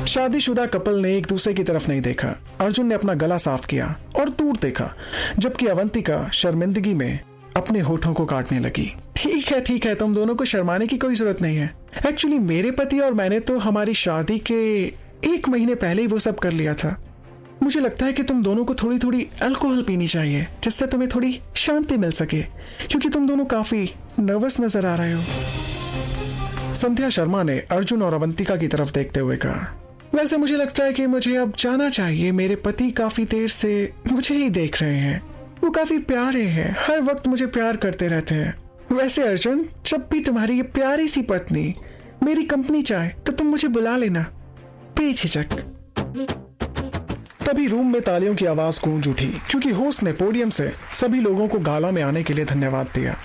शादीशुदा कपल ने एक दूसरे की तरफ नहीं देखा। अर्जुन ने अपना गला साफ किया और दूर देखा, जबकि अवंतिका शर्मिंदगी में अपने होठों को काटने लगी। ठीक है, तुम दोनों को शर्माने की कोई जरूरत नहीं है। एक्चुअली मेरे पति और मैंने तो हमारी शादी के 1 महीने पहले ही वो सब कर लिया था। मुझे लगता है कि तुम दोनों को थोड़ी थोड़ी अल्कोहल पीनी चाहिए, जिससे तुम्हें थोड़ी शांति मिल सके, क्योंकि तुम दोनों काफी नर्वस नजर आ रहे हो। संध्या शर्मा ने अर्जुन और अवंतिका की तरफ देखते हुए कहा, वैसे मुझे लगता है कि मुझे अब जाना चाहिए। मेरे पति काफी देर से मुझे ही देख रहे हैं। वो काफी प्यारे हैं, हर वक्त मुझे प्यार करते रहते हैं। वैसे अर्जुन, जब भी तुम्हारी ये प्यारी सी पत्नी मेरी कंपनी चाहे तो तुम मुझे बुला लेना, बेझिझक। तभी रूम में तालियों की आवाज गूंज उठी, क्योंकि होस्ट ने पोडियम से सभी लोगों को गाला में आने के लिए धन्यवाद दिया।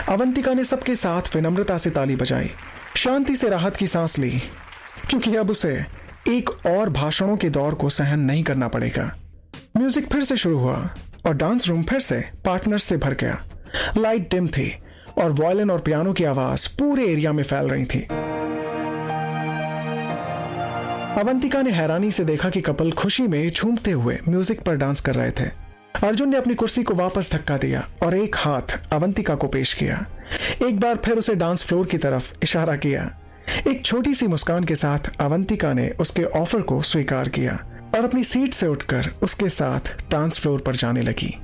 अवंतिका ने सबके साथ विनम्रता से ताली बजाई, शांति से राहत की सांस ली, क्योंकि अब उसे एक और भाषणों के दौर को सहन नहीं करना पड़ेगा। म्यूजिक फिर से शुरू हुआ और डांस रूम फिर से पार्टनर्स से भर गया। लाइट डिम थी और वायलिन और पियानो की आवाज पूरे एरिया में फैल रही थी। अवंतिका ने हैरानी से देखा कि कपल खुशी में झूमते हुए म्यूजिक पर डांस कर रहे थे। अर्जुन ने अपनी कुर्सी को वापस धक्का दिया और एक हाथ अवंतिका को पेश किया। एक बार फिर उसे डांस फ्लोर की तरफ इशारा किया। एक छोटी सी मुस्कान के साथ अवंतिका ने उसके ऑफर को स्वीकार किया और अपनी सीट से उठकर उसके साथ डांस फ्लोर पर जाने लगी।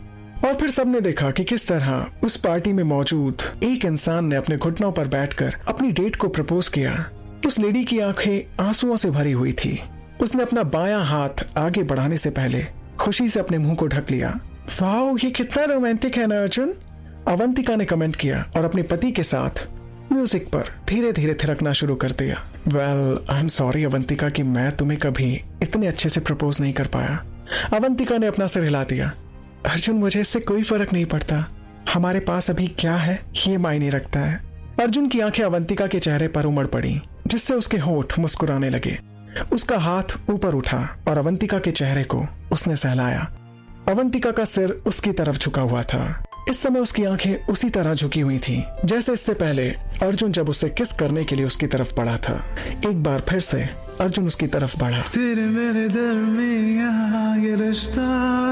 और फिर सबने देखा कि किस तरह उस पार्टी में मौजूद एक इंसान ने अपने घुटनों पर बैठकर अपनी डेट को प्रपोज किया। उस लेडी की आंखें आंसुओं से भरी हुई थी। उसने अपना बायां हाथ आगे बढ़ाने से पहले खुशी से अपने मुंह को ढक लिया। वाओ, ये कितना रोमांटिक है ना अर्जुन, अवंतिका ने कमेंट किया और अपने पति के साथ म्यूजिक पर धीरे धीरे थिरकना शुरू कर दिया। Well, I am sorry Avantika कि मैं तुम्हें कभी इतने अच्छे से प्रपोज नहीं कर पाया। अवंतिका ने अपना सिर हिला दिया। अर्जुन, मुझे इससे कोई फर्क नहीं पड़ता। हमारे पास अभी क्या है ये मायने रखता है। अर्जुन की आंखें अवंतिका के चेहरे पर उमड़ पड़ी, जिससे उसके होंठ मुस्कुराने लगे। उसका हाथ ऊपर उठा और अवंतिका के चेहरे को उसने सहलाया। अवंतिका का सिर उसकी तरफ झुका हुआ था। इस समय उसकी आंखें उसी तरह झुकी हुई थीं, जैसे इससे पहले अर्जुन जब उससे किस करने के लिए उसकी तरफ बढ़ा था। एक बार फिर से अर्जुन उसकी तरफ बढ़ा। तेरे मेरे दरमियां ये रिश्ता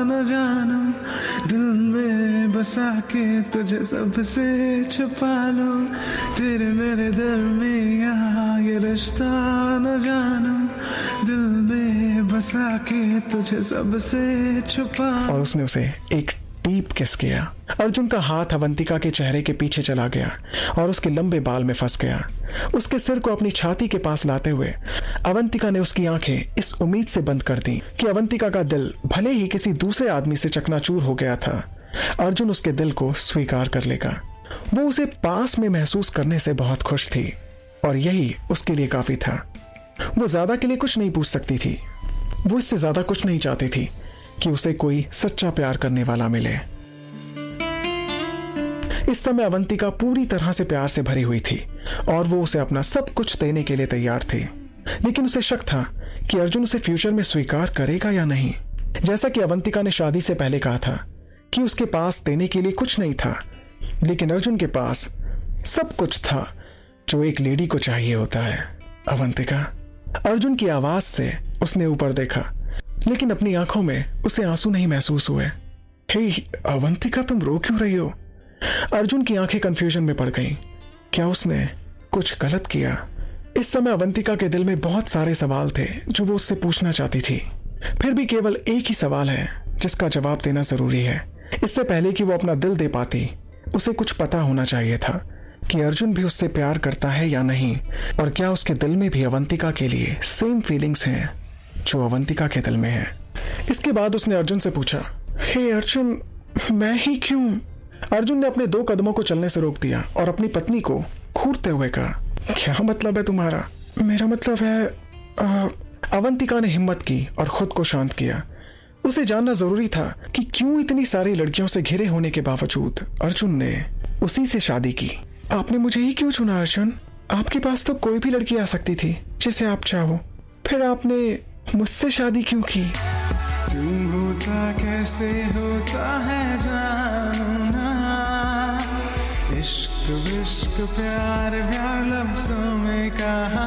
न जानो, दिल में बसा के तुझे सबसे छुपा लो। तेरे मेरे दरमियां ये रिश्ता न जानो, दिल में बसा के तुझे सबसे छुपा। और उसने उसे एक डीप किस किया। अर्जुन का हाथ अवंतिका के चेहरे के पीछे चला गया और उसके लंबे बाल में फंस गया। उसके सिर को अपनी छाती के पास लाते हुए अवंतिका ने उसकी आंखें इस उम्मीद से बंद कर दी कि अवंतिका का दिल भले ही किसी दूसरे आदमी से चकनाचूर हो गया था, अर्जुन उसके दिल को स्वीकार कर लेगा। वो उसे पास में महसूस करने से बहुत खुश थी और यही उसके लिए काफी था। वो ज्यादा के लिए कुछ नहीं पूछ सकती थी। वो इससे ज्यादा कुछ नहीं चाहती थी कि उसे कोई सच्चा प्यार करने वाला मिले। इस समय अवंतिका पूरी तरह से प्यार से भरी हुई थी और वो उसे अपना सब कुछ देने के लिए तैयार थी, लेकिन उसे शक था कि अर्जुन उसे फ्यूचर में स्वीकार करेगा या नहीं। जैसा कि अवंतिका ने शादी से पहले कहा था कि उसके पास देने के लिए कुछ नहीं था, लेकिन अर्जुन के पास सब कुछ था जो एक लेडी को चाहिए होता है। अवंतिका, अर्जुन की आवाज से उसने ऊपर देखा, लेकिन अपनी आंखों में उसे आंसू नहीं महसूस हुए। हे अवंतिका, तुम रो क्यों रही हो? अर्जुन की आंखें कंफ्यूजन में पड़ गईं। क्या उसने कुछ गलत किया? इस समय अवंतिका के दिल में बहुत सारे सवाल थे जो वो उससे पूछना चाहती थी। फिर भी केवल एक ही सवाल है जिसका जवाब देना जरूरी है। इससे पहले कि वो अपना दिल दे पाती, उसे कुछ पता होना चाहिए था कि अर्जुन भी उससे प्यार करता है या नहीं, और क्या उसके दिल में भी अवंतिका के लिए सेम फीलिंग्स हैं जो अवंतिका के दिल में है। इसके बाद उसने अर्जुन से पूछा, हे अर्जुन, मैं ही क्यों? अर्जुन ने अपने 2 कदमों को चलने से रोक दिया और अपनी पत्नी को घूरते हुए कहा, क्या मतलब है तुम्हारा? मेरा मतलब है अवंतिका ने हिम्मत की और खुद को शांत किया। उसे जानना जरूरी था कि क्यों इतनी सारी लड़कियों से घिरे होने के बावजूद अर्जुन ने उसी से शादी की। आपने मुझे ही क्यों चुना अर्जुन? आपके पास तो कोई भी लड़की आ सकती थी जिसे आप चाहो, फिर आपने मुझसे शादी क्यों की? क्यों होता, कैसे होता है जानना, इश्क विश्क प्यार प्यार लफ्जों में कहा।